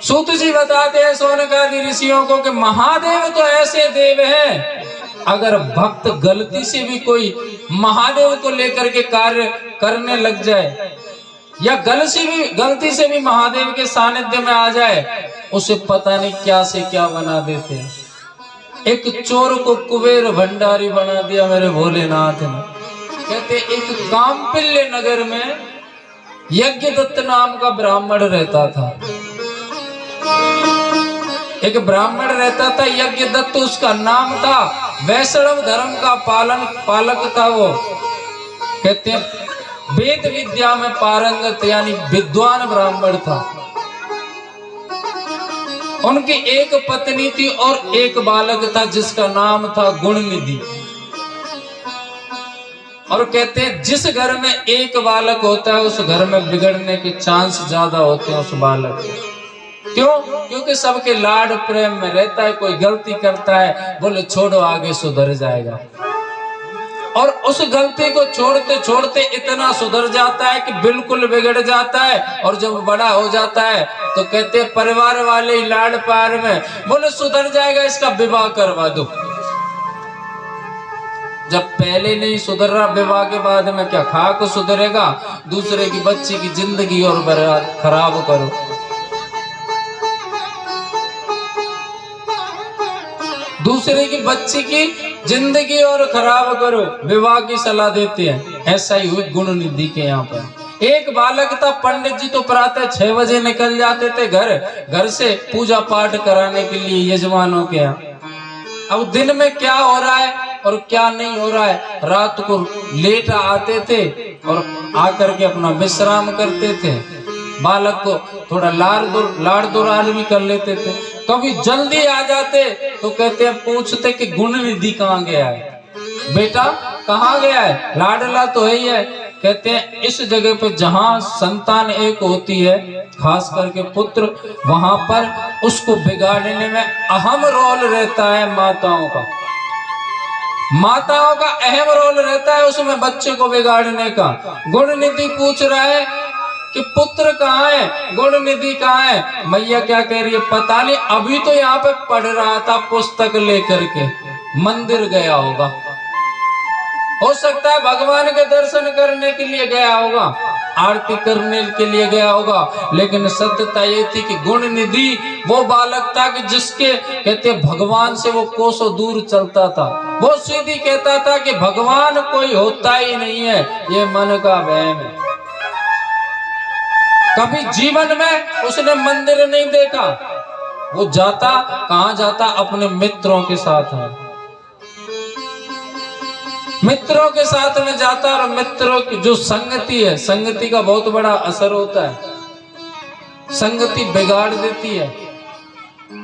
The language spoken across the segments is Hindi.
सूत जी बताते हैं शौनकादि ऋषियों को कि महादेव तो ऐसे देव हैं, अगर भक्त गलती से भी कोई महादेव को लेकर के कार्य करने लग जाए या गलती से भी महादेव के सानिध्य में आ जाए, उसे पता नहीं क्या से क्या बना देते हैं। एक चोर को कुबेर भंडारी बना दिया मेरे भोलेनाथ ने। कहते एक कामपिल्य नगर में यज्ञदत्त नाम का ब्राह्मण रहता था। एक ब्राह्मण रहता था यज्ञदत्त उसका नाम था, वैष्णव धर्म का पालक था वो। कहते हैं वेद विद्या में पारंगत यानी विद्वान ब्राह्मण था। उनकी एक पत्नी थी और एक बालक था जिसका नाम था गुणनिधि। और कहते हैं जिस घर में एक बालक होता है उस घर में बिगड़ने के चांस ज्यादा होते हैं उस बालक के। क्यों? क्योंकि सबके लाड प्रेम में रहता है। कोई गलती करता है, बोले छोड़ो आगे सुधर जाएगा, और उस गलती को छोड़ते छोड़ते इतना सुधर जाता है कि बिल्कुल बिगड़ जाता है। और जब बड़ा हो जाता है तो कहते हैं परिवार वाले ही लाड प्यार में बोले सुधर जाएगा, इसका विवाह करवा दो। जब पहले नहीं सुधर रहा, विवाह के बाद में क्या खाक सुधरेगा? दूसरे की बच्ची की जिंदगी और खराब करो। दूसरे की बच्ची की जिंदगी और खराब करो, विवाह की सलाह देते हैं। ऐसा ही हुई गुणनिधि के यहाँ पर। एक बालक था, पंडित जी तो प्रातः 6 बजे निकल जाते थे घर से पूजा पाठ कराने के लिए यजमानों के यहाँ। अब दिन में क्या हो रहा है और क्या नहीं हो रहा है, रात को लेट आते थे और आकर के अपना विश्राम करते थे। बालक को थोड़ा लाड़ दुलार भी कर लेते थे। कभी जल्दी आ जाते तो कहते हैं पूछते कि गुणनिधि कहाँ गया है, बेटा कहाँ गया है, लाडला तो है ही है। कहते हैं इस जगह पे जहाँ संतान एक होती है, खास करके पुत्र, वहां पर उसको बिगाड़ने में अहम रोल रहता है माताओं का। माताओं का अहम रोल रहता है उसमें बच्चे को बिगाड़ने का। गुणनिधि पूछ रहा है कि पुत्र कहाँ है, गुणनिधि कहाँ है। मैया क्या कह रही है पता नहीं, अभी तो यहाँ पे पढ़ रहा था पुस्तक लेकर के, मंदिर गया होगा, हो सकता है भगवान के दर्शन करने के लिए गया होगा, आरती करने के लिए गया होगा। लेकिन सत्यता ये थी कि गुणनिधि वो बालक था कि जिसके कहते भगवान से वो कोसों दूर चलता था। वो सीधी कहता था कि भगवान कोई होता ही नहीं है, ये मन का वहम है। कभी जीवन में उसने मंदिर नहीं देखा। वो जाता कहाँ जाता, अपने मित्रों के साथ है, मित्रों के साथ में जाता। और मित्रों की जो संगति है, संगति का बहुत बड़ा असर होता है, संगति बिगाड़ देती है।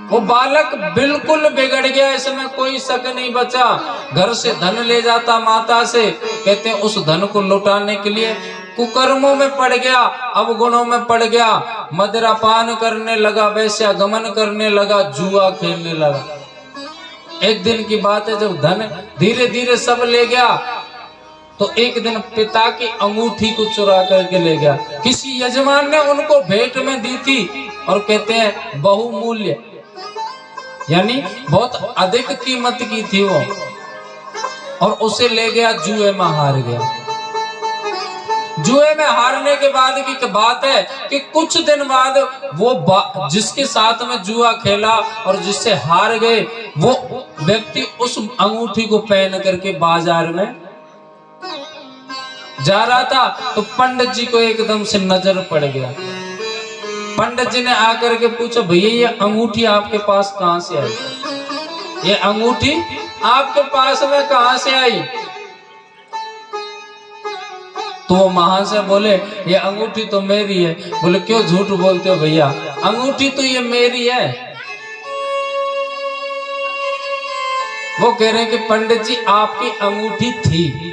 वो बालक बिल्कुल बिगड़ गया, इसमें कोई शक नहीं बचा। घर से धन ले जाता माता से, कहते हैं उस धन को लौटाने के लिए कुकर्मों में पड़ गया, अवगुणों में पड़ गया, मदिरापान करने लगा, वैश्यागमन करने लगा, जुआ खेलने लगा। एक दिन की बात है, जब धन धीरे धीरे सब ले गया तो एक दिन पिता की अंगूठी को चुरा करके ले गया। किसी यजमान ने उनको भेंट में दी थी और कहते हैं बहुमूल्य, यानी बहुत अधिक कीमत की थी वो, और उसे ले गया, जुए में हार गया। जुए में हारने के बाद की बात है कि कुछ दिन बाद वो जिसके साथ में जुआ खेला और जिससे हार गए, वो व्यक्ति उस अंगूठी को पहन करके बाजार में जा रहा था तो पंडित जी को एकदम से नजर पड़ गया। पंडित जी ने आकर के पूछा, भैया ये अंगूठी आपके पास कहाँ से आई, ये अंगूठी आपके पास में कहाँ से आई? तो वो वहां से बोले, ये अंगूठी तो मेरी है। बोले क्यों झूठ बोलते हो भैया, अंगूठी तो ये मेरी है। वो कह रहे हैं कि पंडित जी आपकी अंगूठी थी,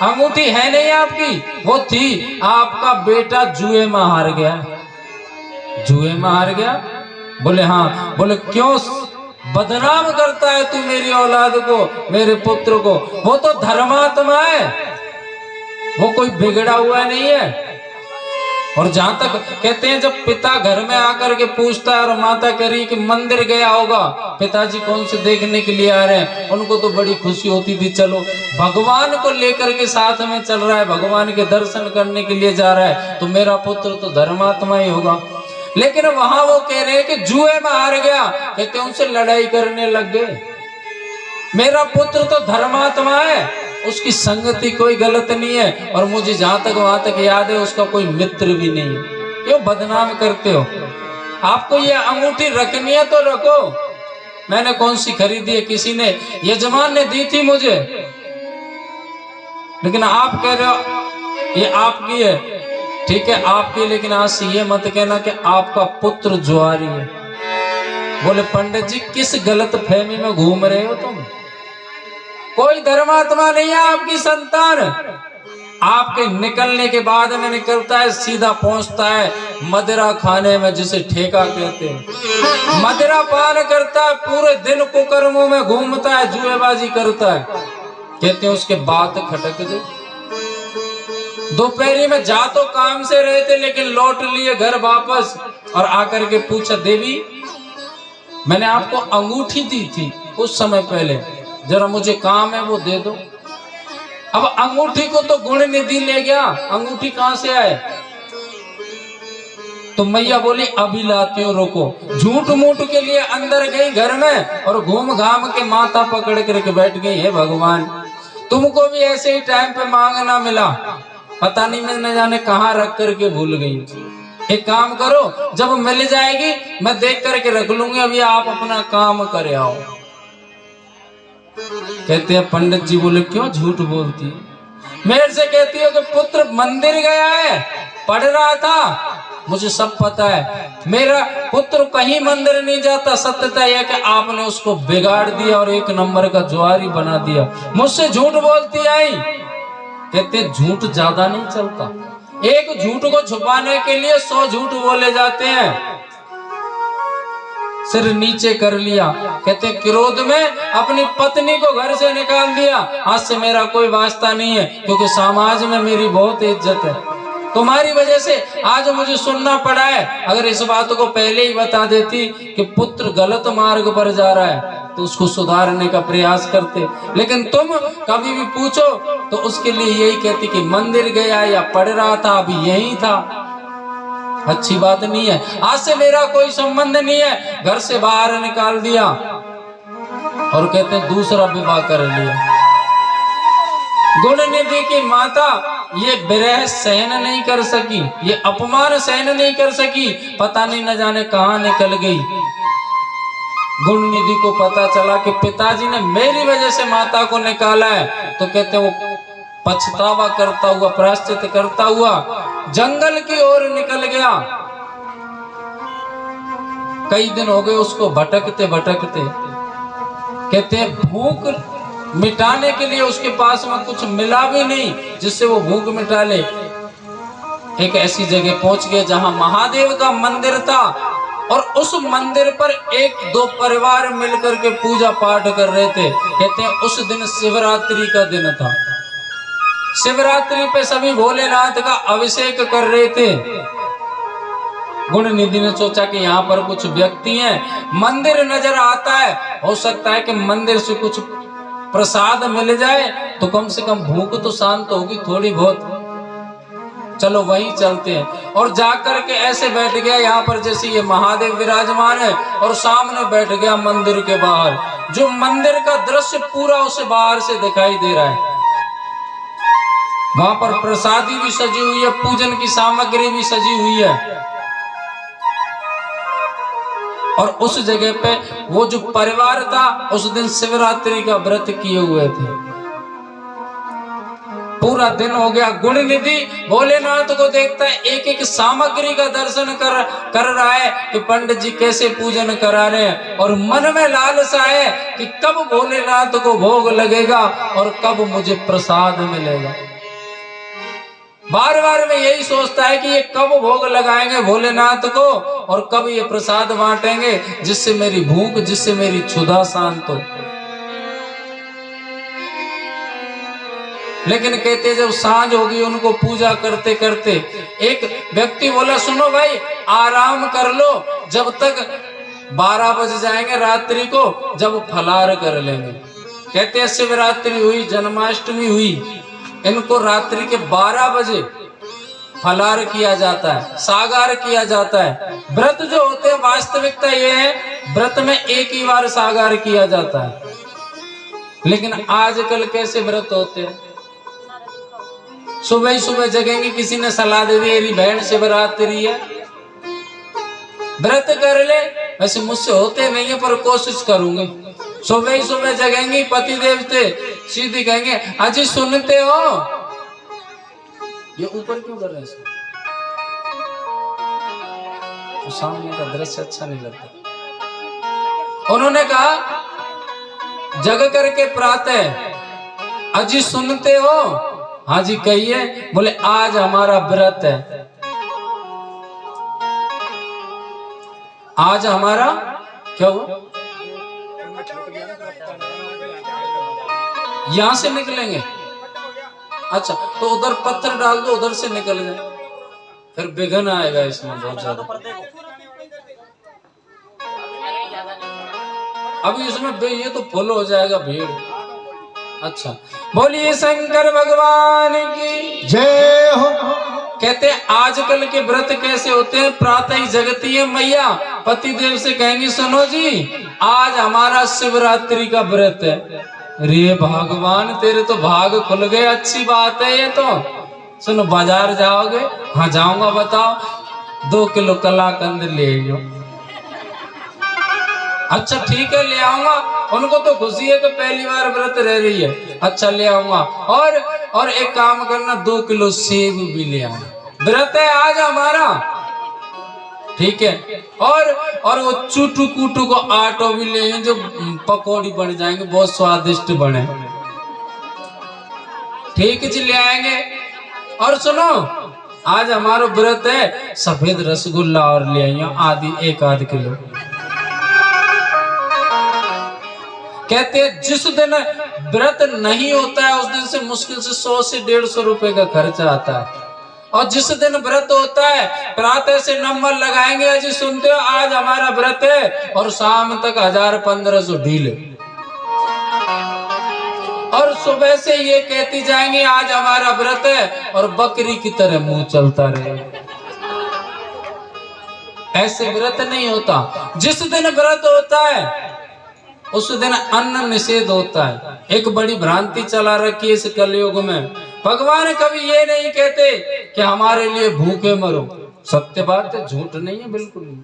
अंगूठी है नहीं आपकी, वो थी। आपका बेटा जुए में हार गया, जुए में हार गया। बोले हाँ। बोले क्यों बदनाम करता है तू मेरी औलाद को, मेरे पुत्र को? वो तो धर्मात्मा है, वो कोई बिगड़ा हुआ नहीं है। और जहां तक कहते हैं जब पिता घर में आकर के पूछता है और माता कह रही कि मंदिर गया होगा, पिताजी कौन से देखने के लिए आ रहे हैं, उनको तो बड़ी खुशी होती थी, चलो भगवान को लेकर के साथ में चल रहा है, भगवान के दर्शन करने के लिए जा रहा है, तो मेरा पुत्र तो धर्मात्मा ही होगा। लेकिन वहां वो कह रहे हैं कि जुए में हार गया, कहते उनसे लड़ाई करने लग गए। मेरा पुत्र तो धर्मात्मा है, उसकी संगति कोई गलत नहीं है, और मुझे जहां तक वहां तक याद है उसका कोई मित्र भी नहीं है। क्यों बदनाम करते हो? आपको ये अंगूठी रखनी है तो रखो। मैंने कौन सी खरीदी है? किसी ने, यजमान ने दी थी मुझे, लेकिन आप कह रहे हो ये आपकी है। ठीक है आपकी, लेकिन आज से ये मत कहना कि आपका पुत्र जुआरी है। बोले पंडित जी किस गलत फहमी में घूम रहे हो तुम? कोई धर्मात्मा नहीं है आपकी संतान। आपके निकलने के बाद में निकलता है, सीधा पहुंचता है मदिरा खाने में, जिसे ठेका कहते हैं। मदिरा पान करता है, पूरे दिन कुकर्मों में घूमता है, जुएबाजी करता है। कहते हैं उसके बात खटक गई। दोपहरी में जा तो काम से रहे थे, लेकिन लौट लिए घर वापस, और आकर के पूछा देवी मैंने आपको अंगूठी दी थी कुछ समय पहले, जरा मुझे काम है वो दे दो। अब अंगूठी को तो गुण निधि ले गया, अंगूठी कहां से आए? तो मैया बोली अभी लाती हूँ, रोको। झूठ मूठ के लिए अंदर गई घर में और घूम घाम के माथा पकड़ करके बैठ गई, है भगवान तुमको भी ऐसे ही टाइम पे मांगना मिला, पता नहीं मैं न जाने कहाँ रख करके भूल गई। एक काम करो, जब मिल जाएगी मैं देख करके रख लूंगी, अभी आप अपना काम करे आओ। कहते हैं पंडित जी बोले क्यों झूठ बोलती है? मेरे से कहती हो कि पुत्र मंदिर गया है, पढ़ रहा था, मुझे सब पता है, मेरा पुत्र कहीं मंदिर नहीं जाता। सत्यता यह कि आपने उसको बिगाड़ दिया और एक नंबर का जुआरी बना दिया। मुझसे झूठ बोलती आई। कहते झूठ ज्यादा नहीं चलता, एक झूठ को छुपाने के लिए 100 झूठ बोले जाते हैं। सिर नीचे कर लिया, कहते क्रोध में अपनी पत्नी को घर से निकाल दिया। आज से मेरा कोई वास्ता नहीं है, क्योंकि समाज में मेरी बहुत इज्जत है, तुम्हारी वजह से आज मुझे सुनना पड़ा है। अगर इस बात को पहले ही बता देती कि पुत्र गलत मार्ग पर जा रहा है तो उसको सुधारने का प्रयास करते, लेकिन तुम कभी भी पूछो तो उसके लिए यही कहती कि मंदिर गया या पढ़ रहा था, अभी यही था। अच्छी बात नहीं है, आज से मेरा कोई संबंध नहीं है, घर से बाहर निकाल दिया। और कहते हैं दूसरा विवाह कर लिया। गुणनिधि की माता ये विरह सहन नहीं कर सकी, ये अपमान सहन नहीं कर सकी, पता नहीं न जाने कहां निकल गई। गुणनिधि को पता चला कि पिताजी ने मेरी वजह से माता को निकाला है, तो कहते वो पछतावा करता हुआ, प्रायश्चित करता हुआ जंगल की ओर निकल गया। कई दिन हो गए उसको भटकते भटकते। कहते हैं भूख मिटाने के लिए उसके पास में कुछ मिला भी नहीं जिससे वो भूख मिटा ले। एक ऐसी जगह पहुंच गए जहां महादेव का मंदिर था, और उस मंदिर पर 1-2 परिवार मिलकर के पूजा पाठ कर रहे थे। कहते हैं उस दिन शिवरात्रि का दिन था। शिवरात्रि पे सभी भोलेनाथ का अभिषेक कर रहे थे। गुणनिधि ने सोचा कि यहाँ पर कुछ व्यक्ति हैं, मंदिर नजर आता है, हो सकता है कि मंदिर से कुछ प्रसाद मिल जाए तो कम से कम भूख तो शांत होगी थोड़ी बहुत, चलो वहीं चलते हैं। और जाकर के ऐसे बैठ गया यहाँ पर जैसे ये महादेव विराजमान है, और सामने बैठ गया मंदिर के बाहर। जो मंदिर का दृश्य पूरा उसे बाहर से दिखाई दे रहा है। वहां पर प्रसादी भी सजी हुई है, पूजन की सामग्री भी सजी हुई है। और उस जगह पे वो जो परिवार था उस दिन शिवरात्रि का व्रत किए हुए थे। पूरा दिन हो गया, गुणनिधि भोलेनाथ को देखता है, एक एक सामग्री का दर्शन कर रहा है कि पंडित जी कैसे पूजन करा रहे हैं, और मन में लालसा है कि कब भोलेनाथ को भोग लगेगा और कब मुझे प्रसाद मिलेगा। बार बार में यही सोचता है कि ये कब भोग लगाएंगे भोलेनाथ को और कब ये प्रसाद बांटेंगे जिससे मेरी भूख, जिससे मेरी क्षुधा शांत हो। लेकिन कहते जब सांझ होगी उनको पूजा करते करते एक व्यक्ति बोला सुनो भाई आराम कर लो जब तक 12 बज जाएंगे रात्रि को, जब फलार कर लेंगे। कहते हैं शिवरात्रि हुई, जन्माष्टमी हुई, इनको रात्रि के 12 बजे फलार किया जाता है, सागार किया जाता है। व्रत जो होते हैं वास्तविकता ये है व्रत में एक ही बार सागार किया जाता है। लेकिन आजकल कैसे व्रत होते हैं, सुबह ही सुबह जगेंगे, किसी ने सलाह दे दी मेरी बहन शिवरात्रि है व्रत कर ले, वैसे मुझसे होते नहीं है पर कोशिश करूंगी। सुबह ही सुबह जगेंगी, पति देवते सीधी कहेंगे अजी सुनते हो, ये ऊपर क्यों कर रहे हैं, तो सामने का दृश्य अच्छा नहीं लगता। उन्होंने कहा जग करके प्रातः अजी सुनते हो, हाँ जी कहिए। बोले आज हमारा व्रत है, आज हमारा क्या हुआ, यहां से निकलेंगे, अच्छा तो उधर पत्थर डाल दो उधर से निकल जाए, फिर विघ्न आएगा इसमें बहुत ज्यादा। अभी इसमें ये तो फुल हो जाएगा भीड़। अच्छा बोलिए शंकर भगवान की जय हो। कहते हैं आजकल के व्रत कैसे होते हैं, प्रातः ही जगती है मैया, पति देव से कहेंगी सुनो जी आज हमारा शिवरात्रि का व्रत है। रे भगवान तेरे तो भाग खुल गए, अच्छी बात है ये तो। सुनो बाजार जाओगे, हाँ जाऊंगा, बताओ 2 किलो कलाकंद ले लो। अच्छा ठीक है ले आऊंगा, उनको तो खुशी है कि पहली बार व्रत रह रही है, अच्छा ले आऊंगा। और एक काम करना 2 किलो सेब भी ले आना, व्रत है आज हमारा, ठीक है। और वो चूटू कूटू को आटो भी ले, जो पकौड़ी बन जाएंगे बहुत स्वादिष्ट बने, ठीक जी ले आएंगे। और सुनो आज हमारा व्रत है, सफेद रसगुल्ला और ले आइए आधी 1-8 किलो। कहते हैं जिस दिन व्रत नहीं होता है उस दिन से मुश्किल से 100 से 150 रुपए का खर्चा आता है, और जिस दिन व्रत होता है प्रातः से नंबर लगाएंगे अजी सुनते हो आज हमारा व्रत है, और शाम तक 1000-1500 ढीले, और सुबह से ये कहती जाएंगे आज हमारा व्रत है, और बकरी की तरह मुंह चलता रहे। ऐसे व्रत नहीं होता। जिस दिन व्रत होता है उस दिन अन्न निषेध होता है। एक बड़ी भ्रांति चला रखी है इस कलयुग में, भगवान कभी ये नहीं कहते कि हमारे लिए भूखे मरो, सत्य बात है, झूठ नहीं है बिल्कुल नहीं।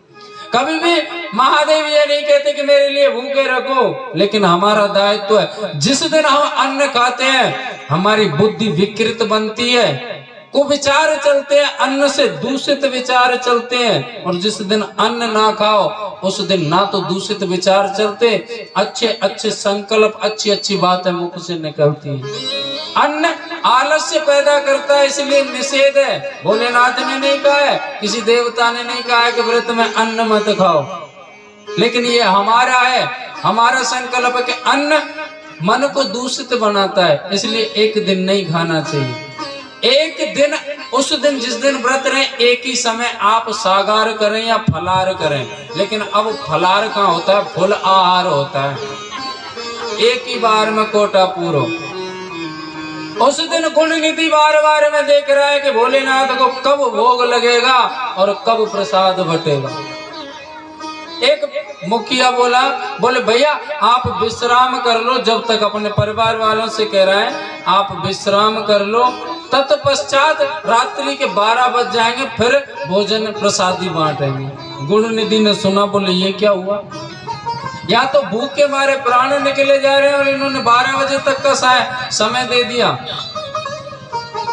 कभी भी महादेव ये नहीं कहते कि मेरे लिए भूखे रखो, लेकिन हमारा दायित्व है जिस दिन हम अन्न खाते हैं हमारी बुद्धि विकृत बनती है, कुविचार चलते हैं, अन्न से दूषित विचार चलते हैं। और जिस दिन अन्न ना खाओ उस दिन ना तो दूषित विचार चलते, अच्छे अच्छे संकल्प, अच्छी अच्छी बातें मुख से निकलती है। अन्न आलस्य पैदा करता है इसलिए निषेध है। भोलेनाथ ने नहीं कहा है, किसी देवता ने नहीं कहा है कि व्रत में अन्न मत खाओ, लेकिन ये हमारा है, हमारा संकल्प है कि अन्न मन को दूषित बनाता है, इसलिए एक दिन नहीं खाना चाहिए। एक दिन, उस दिन जिस दिन व्रत रहे एक ही समय आप सागार करें या फलार करें, लेकिन अब फलार कहाँ होता है, फुल आहार होता है, एक ही बार में कोटा पूरो। उस दिन गुण निधि बार बार में देख रहा है कि भोलेनाथ को कब भोग लगेगा और कब प्रसाद बटेगा। एक मुखिया बोले भैया आप विश्राम कर लो, जब तक अपने परिवार वालों से कह रहा है आप विश्राम कर लो, तत्पश्चात रात्रि के 12 बज जाएंगे फिर भोजन प्रसादी बांटेंगे। गुण निधि ने सुना, बोले ये क्या हुआ, या तो भूख के मारे प्राण निकले जा रहे हैं और इन्होंने 12 बजे तक का समय दे दिया।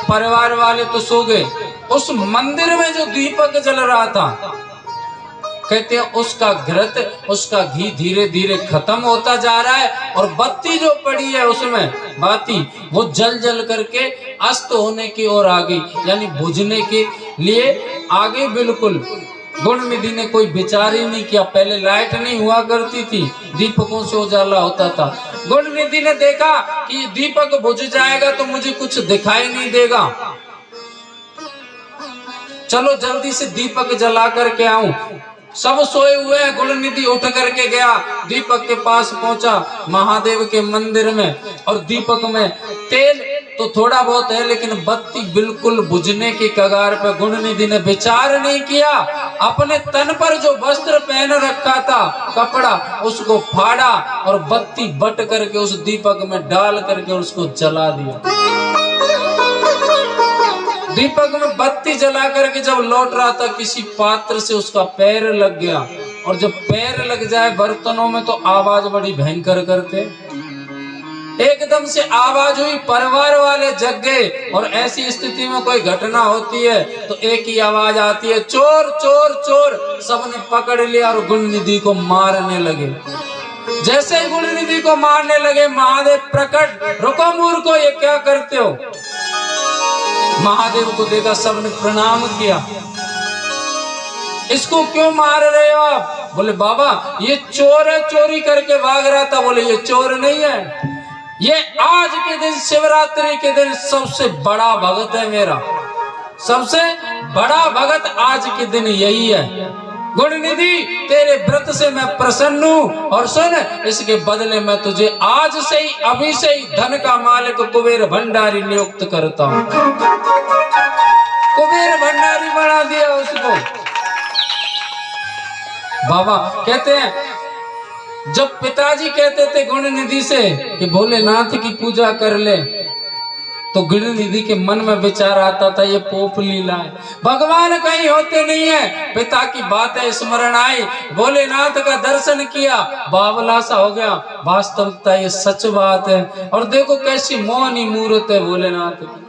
परिवार वाले तो सो गए। उस मंदिर में जो दीपक जल रहा था, कहते हैं उसका घृत, उसका घी धीरे धीरे खत्म होता जा रहा है, और बत्ती जो पड़ी है उसमें बाती वो जल जल करके अस्त होने की ओर आ गई, यानी बुझने के लिए आगे बिल्कुल। गुण निधि ने कोई विचार ही नहीं किया। पहले लाइट नहीं हुआ करती थी, दीपकों से उजाला होता था। गुण निधि ने देखा कि दीपक बुझ जाएगा तो मुझे कुछ दिखाई नहीं देगा, चलो जल्दी से दीपक जला करके आऊं। सब सोए हुए हैं, गुण निधि उठ करके गया, दीपक के पास पहुंचा महादेव के मंदिर में, और दीपक में तेल तो थोड़ा बहुत है लेकिन बत्ती बिल्कुल बुझने की कगार पे। गुण निधि ने विचार नहीं किया, अपने तन पर जो वस्त्र पहन रखा था कपड़ा उसको फाड़ा और बत्ती बट करके उस दीपक में डाल करके उसको जला दिया। दीपक में बत्ती जला करके जब लौट रहा था किसी पात्र से उसका पैर लग गया, और जब पैर लग जाए बर्तनों में तो आवाज बड़ी भयंकर करते। एकदम से आवाज हुई, परिवार वाले जग गए, और ऐसी स्थिति में कोई घटना होती है तो एक ही आवाज आती है, चोर चोर चोर। सबने पकड़ लिया और गुण निधि को मारने लगे। जैसे ही गुण निधि को मारने लगे महादेव प्रकट, रुको मूर्खो, ये क्या करते हो? महादेव को देखा, सबने प्रणाम किया, इसको क्यों मार रहे हो आप? बोले बाबा ये चोर है, चोरी करके भाग रहा था। बोले ये चोर नहीं है, ये आज के दिन शिवरात्रि के दिन सबसे बड़ा भगत है मेरा, सबसे बड़ा भगत आज के दिन यही है। गुण निधि तेरे व्रत से मैं प्रसन्न हूँ, और सुन इसके बदले मैं तुझे आज से ही अभी से ही धन का मालिक कुबेर भंडारी नियुक्त करता हूँ। कुबेर भंडारी बना दिया उसको। बाबा कहते हैं जब पिताजी कहते थे गुण निधि से कि भोलेनाथ की पूजा कर ले, तो गुण निधि के मन में विचार आता था ये पोप लीला है, भगवान कहीं होते नहीं है। पिता की बातें स्मरण आई, भोलेनाथ का दर्शन किया, बावला सा हो गया, वास्तविकता ये सच बात है। और देखो कैसी मोहनी मूर्त है भोलेनाथ की।